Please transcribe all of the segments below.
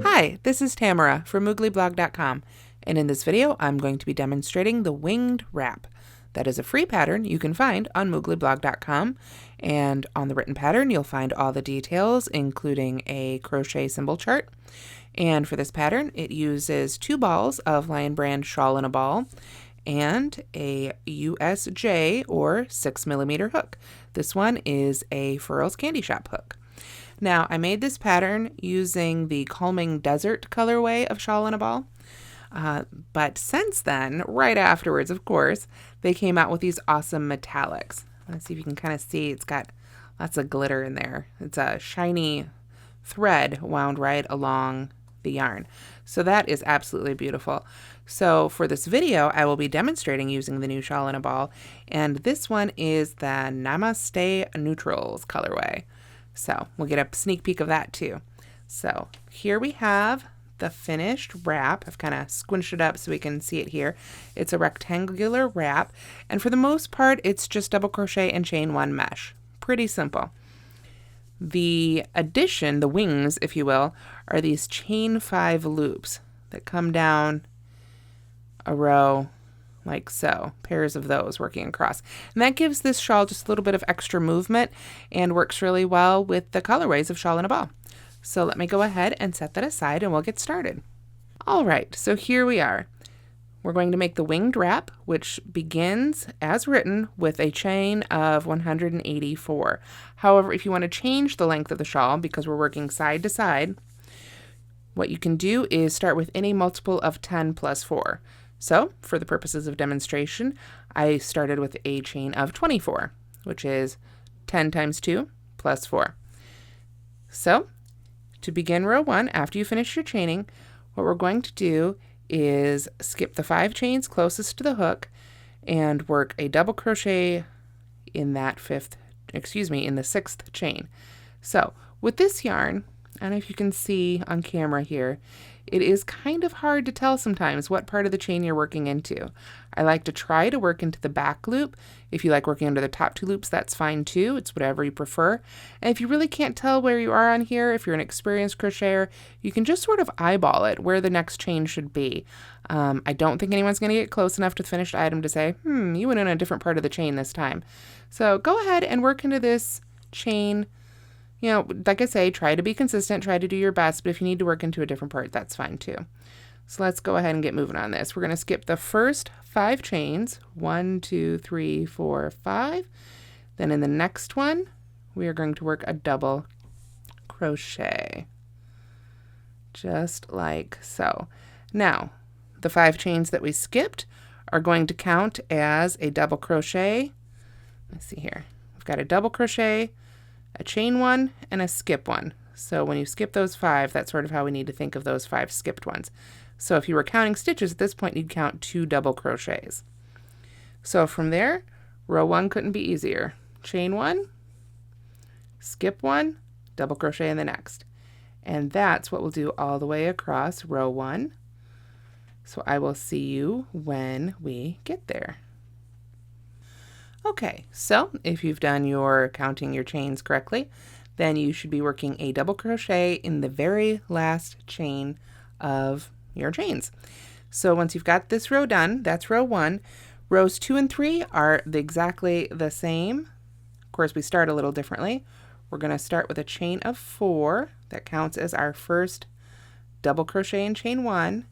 Hi, this is Tamara from mooglyblog.com, and in this video I'm going to be demonstrating the winged wrap. That is a free pattern you can find on mooglyblog.com, and on the written pattern you'll find all the details, including a crochet symbol chart. And for this pattern it uses 2 balls of Lion Brand Shawl in a Ball and a USJ or 6mm hook. This one is a Furls Candy Shop hook. Now, I made this pattern using the Calming Desert colorway of Shawl in a Ball, but since then, right afterwards, of course, they came out with these awesome metallics. Let's see if you can kind of see, it's got lots of glitter in there. It's a shiny thread wound right along the yarn. So that is absolutely beautiful. So for this video, I will be demonstrating using the new Shawl in a Ball, and this one is the Namaste Neutrals colorway. So we'll get a sneak peek of that too. So here we have the finished wrap. I've kind of squinched it up so we can see it here. It's a rectangular wrap, and for the most part it's just double crochet and chain 1 mesh. Pretty simple. The addition, the wings if you will, are these chain 5 loops that come down a row like so, pairs of those working across. And that gives this shawl just a little bit of extra movement and works really well with the colorways of Shawl in a Ball. So let me go ahead and set that aside and we'll get started. All right, so here we are. We're going to make the winged wrap, which begins as written with a chain of 184. However, if you want to change the length of the shawl, because we're working side to side, what you can do is start with any multiple of 10 plus 4. So, for the purposes of demonstration, I started with a chain of 24, which is 10 times 2 plus 4. So, to begin row 1, after you finish your chaining, what we're going to do is skip the 5 chains closest to the hook and work a double crochet in that in the 6th chain. So, with this yarn, I don't know if you can see on camera here, it is kind of hard to tell sometimes what part of the chain you're working into. I like to try to work into the back loop. If you like working under the top 2 loops, that's fine too. It's whatever you prefer. And if you really can't tell where you are on here, if you're an experienced crocheter, you can just sort of eyeball it where the next chain should be. I don't think anyone's going to get close enough to the finished item to say, you went in a different part of the chain this time. So go ahead and work into this chain. You know, like I say, try to be consistent, try to do your best, but if you need to work into a different part, that's fine too. So let's go ahead and get moving on this. We're going to skip the first 5 chains, 1, 2, 3, 4, 5. Then in the next one, we are going to work a double crochet, just like so. Now, the 5 chains that we skipped are going to count as a double crochet. Let's see here. We've got a double crochet, a chain 1, and a skip 1. So when you skip those 5, that's sort of how we need to think of those 5 skipped ones. So if you were counting stitches at this point, you'd count 2 double crochets. So from there, row 1 couldn't be easier. Chain 1, skip 1, double crochet in the next. And that's what we'll do all the way across row 1. So I will see you when we get there. Okay, so if you've done your counting your chains correctly, then you should be working a double crochet in the very last chain of your chains. So once you've got this row done, that's row 1. Rows 2 and 3 are exactly the same. Of course, we start a little differently. We're going to start with a chain of 4 that counts as our first double crochet in chain 1,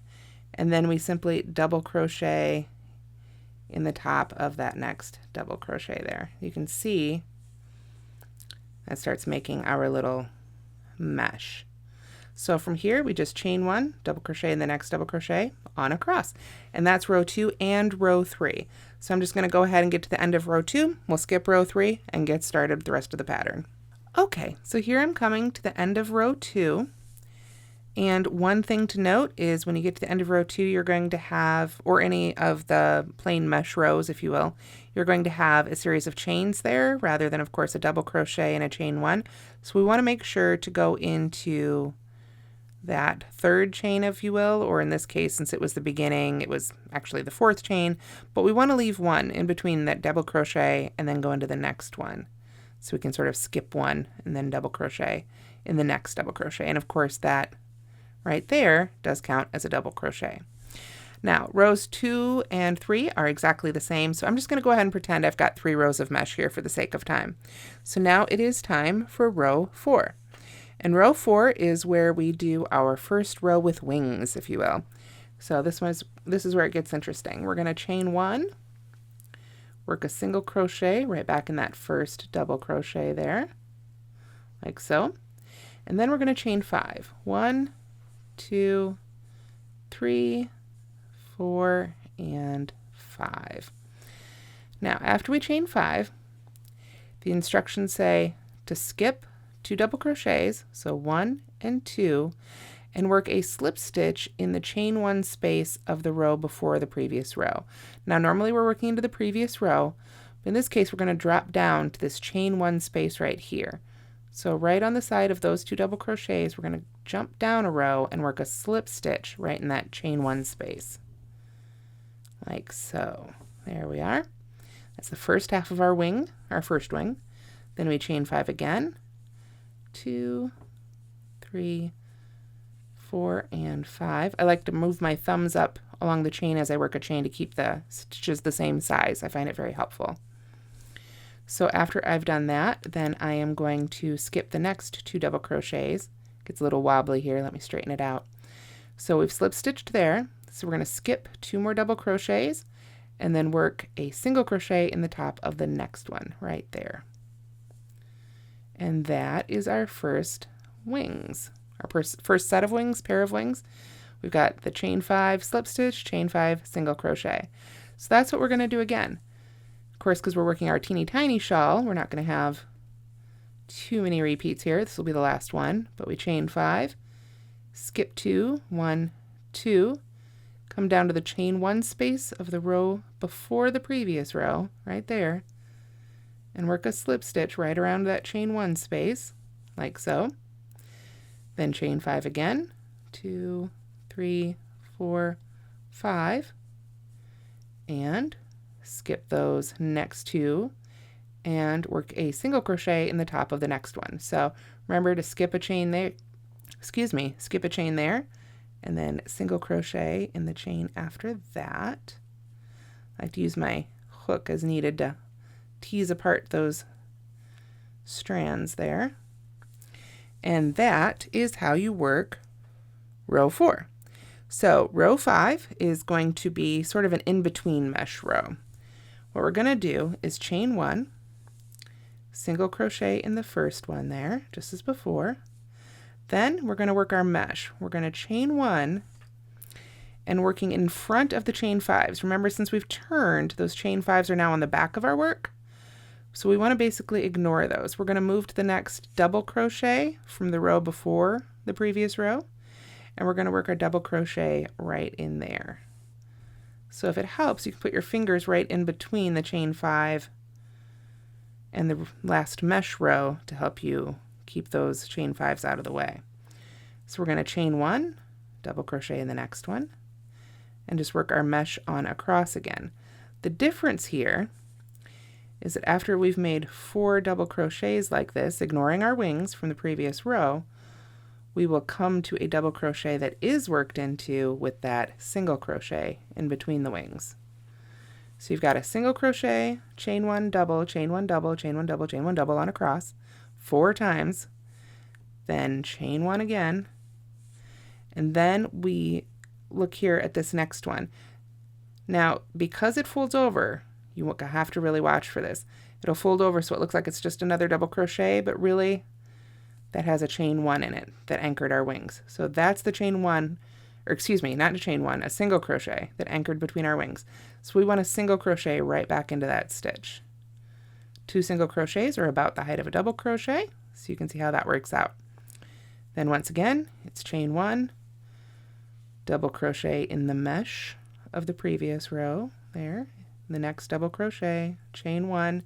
and then we simply double crochet in the top of that next double crochet there. You can see that starts making our little mesh. So from here we just chain 1, double crochet in the next double crochet on across, and that's row 2 and row 3. So I'm just going to go ahead and get to the end of row 2. We'll skip row 3 and get started with the rest of the pattern. Okay, so here I'm coming to the end of row 2. And one thing to note is when you get to the end of row 2, you're going to have, or any of the plain mesh rows, if you will, you're going to have a series of chains there rather than, of course, a double crochet and a chain 1. So we want to make sure to go into that 3rd chain, if you will, or in this case, since it was the beginning, it was actually the 4th chain, but we want to leave 1 in between that double crochet and then go into the next one. So we can sort of skip one and then double crochet in the next double crochet. And of course that right there does count as a double crochet. Now rows 2 and 3 are exactly the same, so I'm just going to go ahead and pretend I've got 3 rows of mesh here for the sake of time. So now it is time for row 4. And row 4 is where we do our first row with wings, if you will. So this is where it gets interesting. We're going to chain 1, work a single crochet right back in that first double crochet there, like so. And then we're going to chain 5. 1, 2, 3, 4, and 5. Now after we chain 5, the instructions say to skip 2 double crochets, so 1 and 2, and work a slip stitch in the chain 1 space of the row before the previous row. Now normally we're working into the previous row, but in this case we're going to drop down to this chain 1 space right here. So right on the side of those 2 double crochets, we're going to jump down a row and work a slip stitch right in that chain 1 space, like so. There we are. That's the first half of our wing, our first wing. Then we chain 5 again, 2, 3, 4, and 5. I like to move my thumbs up along the chain as I work a chain to keep the stitches the same size. I find it very helpful. So after I've done that, then I am going to skip the next 2 double crochets. It gets a little wobbly here. Let me straighten it out. So we've slip stitched there. So we're going to skip 2 more double crochets and then work a single crochet in the top of the next one right there. And that is our first wings, our first set of wings, pair of wings. We've got the chain 5, slip stitch, chain 5, single crochet. So that's what we're going to do again. Of course, because we're working our teeny tiny shawl, we're not going to have too many repeats here. This will be the last one, but we chain 5, skip 2, 1, 2, come down to the chain 1 space of the row before the previous row, right there, and work a slip stitch right around that chain 1 space, like so. Then chain 5 again, 2, 3, 4, 5, and skip those next 2 and work a single crochet in the top of the next one. So remember to skip a chain there, skip a chain there, and then single crochet in the chain after that. I like to use my hook as needed to tease apart those strands there. And that is how you work row 4. So row 5 is going to be sort of an in-between mesh row. What we're going to do is chain 1, single crochet in the first one there, just as before. Then we're going to work our mesh. We're going to chain 1 and working in front of the chain 5s. Remember, since we've turned, those chain 5s are now on the back of our work. So we want to basically ignore those. We're going to move to the next double crochet from the row before the previous row, and we're going to work our double crochet right in there. So if it helps, you can put your fingers right in between the chain 5 and the last mesh row to help you keep those chain 5s out of the way. So we're going to chain 1, double crochet in the next one, and just work our mesh on across again. The difference here is that after we've made 4 double crochets like this, ignoring our wings from the previous row, we will come to a double crochet that is worked into with that single crochet in between the wings. So you've got a single crochet, chain 1 double, chain 1 double, chain 1 double, chain 1 double on across 4 times, then chain 1 again, and then we look here at this next one. Now, because it folds over, you have to really watch for this. It'll fold over so it looks like it's just another double crochet, but really that has a chain 1 in it that anchored our wings. So that's the chain 1, or excuse me, not a chain 1, a single crochet that anchored between our wings. So we want a single crochet right back into that stitch. 2 single crochets are about the height of a double crochet, so you can see how that works out. Then once again, it's chain 1, double crochet in the mesh of the previous row there, the next double crochet, chain 1,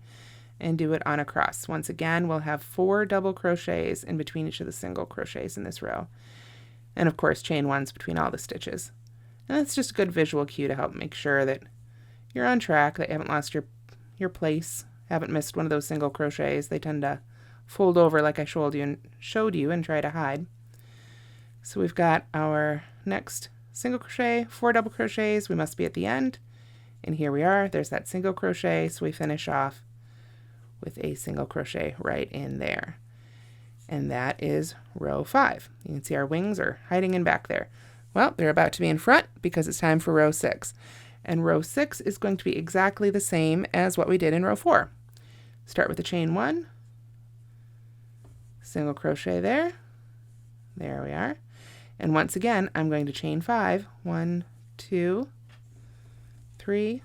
and do it on across. Once again, we'll have 4 double crochets in between each of the single crochets in this row. And of course, chain 1s between all the stitches. And that's just a good visual cue to help make sure that you're on track, that you haven't lost your place haven't missed one of those single crochets. They tend to fold over like I showed you and try to hide. So we've got our next single crochet, 4 double crochets. We must be at the end. And here we are. There's that single crochet. So we finish off with a single crochet right in there. And that is row 5. You can see our wings are hiding in back there. Well, they're about to be in front because it's time for row 6. And row 6 is going to be exactly the same as what we did in row 4. Start with the chain 1, single crochet there. There we are. And once again, I'm going to chain 5. 1, 2, 3,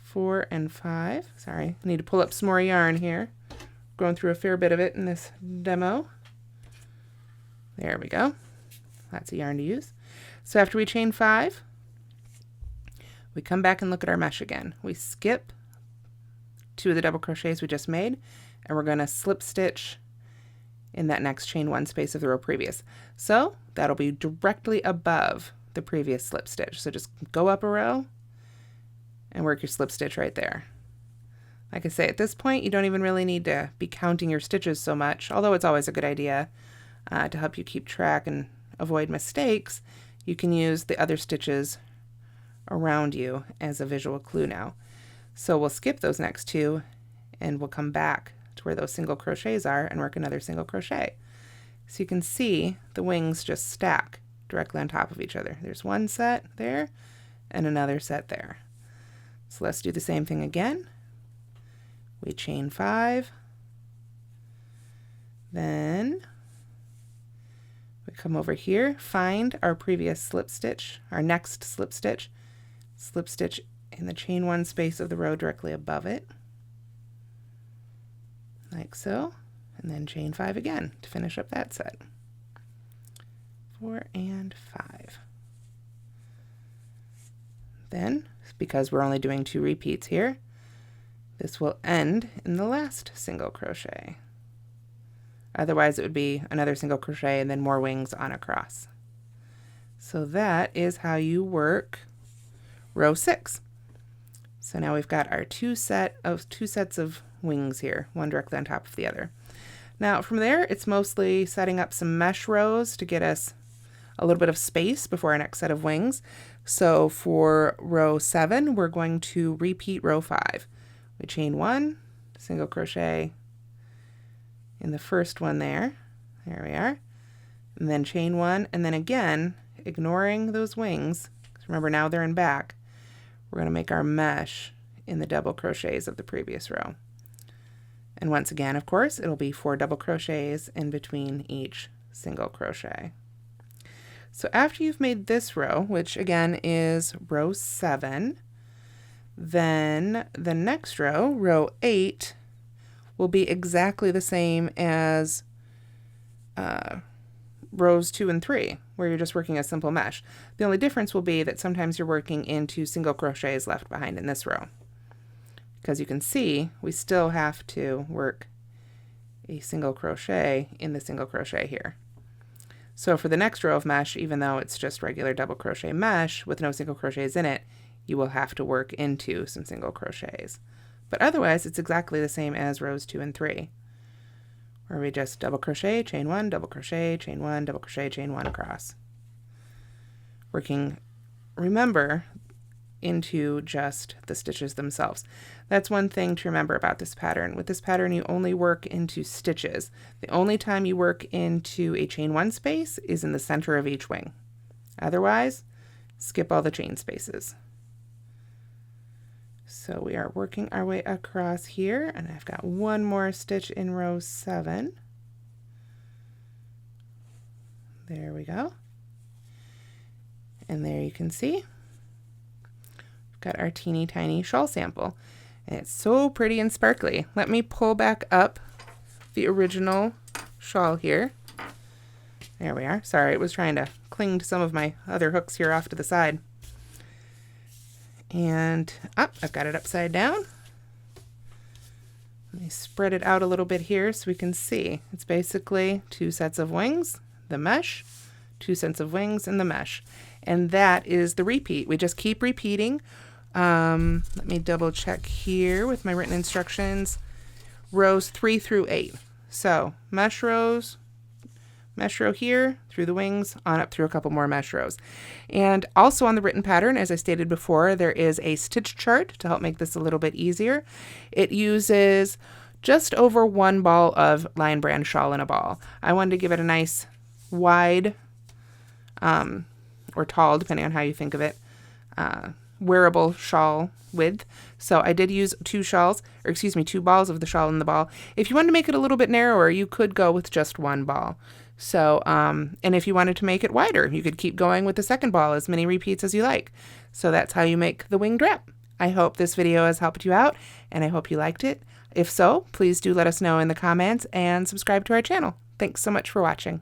4, and 5. Sorry, I need to pull up some more yarn here. Going through a fair bit of it in this demo. There we go. Lots of yarn to use. So after we chain 5, we come back and look at our mesh again. We skip 2 of the double crochets we just made, and we're going to slip stitch in that next chain 1 space of the row previous. So that'll be directly above the previous slip stitch. So just go up a row and work your slip stitch right there. Like I say, at this point, you don't even really need to be counting your stitches so much, although it's always a good idea to help you keep track and avoid mistakes. You can use the other stitches around you as a visual clue now. So we'll skip those next 2 and we'll come back to where those single crochets are and work another single crochet. So you can see the wings just stack directly on top of each other. There's one set there and another set there. So let's do the same thing again. We chain 5, then we come over here, find our previous slip stitch, our next slip stitch in the chain 1 space of the row directly above it, like so, and then chain 5 again to finish up that set. 4 and 5. Then, because we're only doing 2 repeats here, this will end in the last single crochet. Otherwise it would be another single crochet and then more wings on across. So that is how you work row 6. So now we've got our two sets of wings here, one directly on top of the other. Now from there, it's mostly setting up some mesh rows to get us a little bit of space before our next set of wings. So for row 7, we're going to repeat row 5. We chain 1, single crochet in the first one there. There we are. And then chain 1, and then again, ignoring those wings, 'cause remember now they're in back, we're going to make our mesh in the double crochets of the previous row. And once again, of course, it'll be 4 double crochets in between each single crochet. So after you've made this row, which again is row 7, then the next row, row 8, will be exactly the same as rows 2 and 3, where you're just working a simple mesh. The only difference will be that sometimes you're working into single crochets left behind in this row. Because you can see, we still have to work a single crochet in the single crochet here. So for the next row of mesh, even though it's just regular double crochet mesh with no single crochets in it, you will have to work into some single crochets. But otherwise, it's exactly the same as rows 2 and 3, where we just double crochet, chain 1, double crochet, chain 1, double crochet, chain 1 across. Working, remember, into just the stitches themselves. That's one thing to remember about this pattern. With this pattern, you only work into stitches. The only time you work into a chain 1 space is in the center of each wing. Otherwise, skip all the chain spaces. So we are working our way across here, and I've got one more stitch in row 7. There we go. And there you can see, we've got our teeny tiny shawl sample. And it's so pretty and sparkly. Let me pull back up the original shawl here. There we are. Sorry, it was trying to cling to some of my other hooks here off to the side. And I've got it upside down. Let me spread it out a little bit here so we can see. It's basically 2 sets of wings, the mesh, 2 sets of wings, and the mesh. And that is the repeat. We just keep repeating Let me double check here with my written instructions. Rows 3 through 8. So mesh rows, mesh row here through the wings, on up through a couple more mesh rows. And also on the written pattern, as I stated before, there is a stitch chart to help make this a little bit easier. It uses just over 1 ball of Lion Brand shawl in a ball. I wanted to give it a nice wide or tall, depending on how you think of it, wearable shawl width. So I did use 2 balls of the shawl in the ball. If you wanted to make it a little bit narrower, you could go with just 1 ball. So, and if you wanted to make it wider, you could keep going with the second ball, as many repeats as you like. So that's how you make the winged wrap. I hope this video has helped you out, and I hope you liked it. If so, please do let us know in the comments and subscribe to our channel. Thanks so much for watching.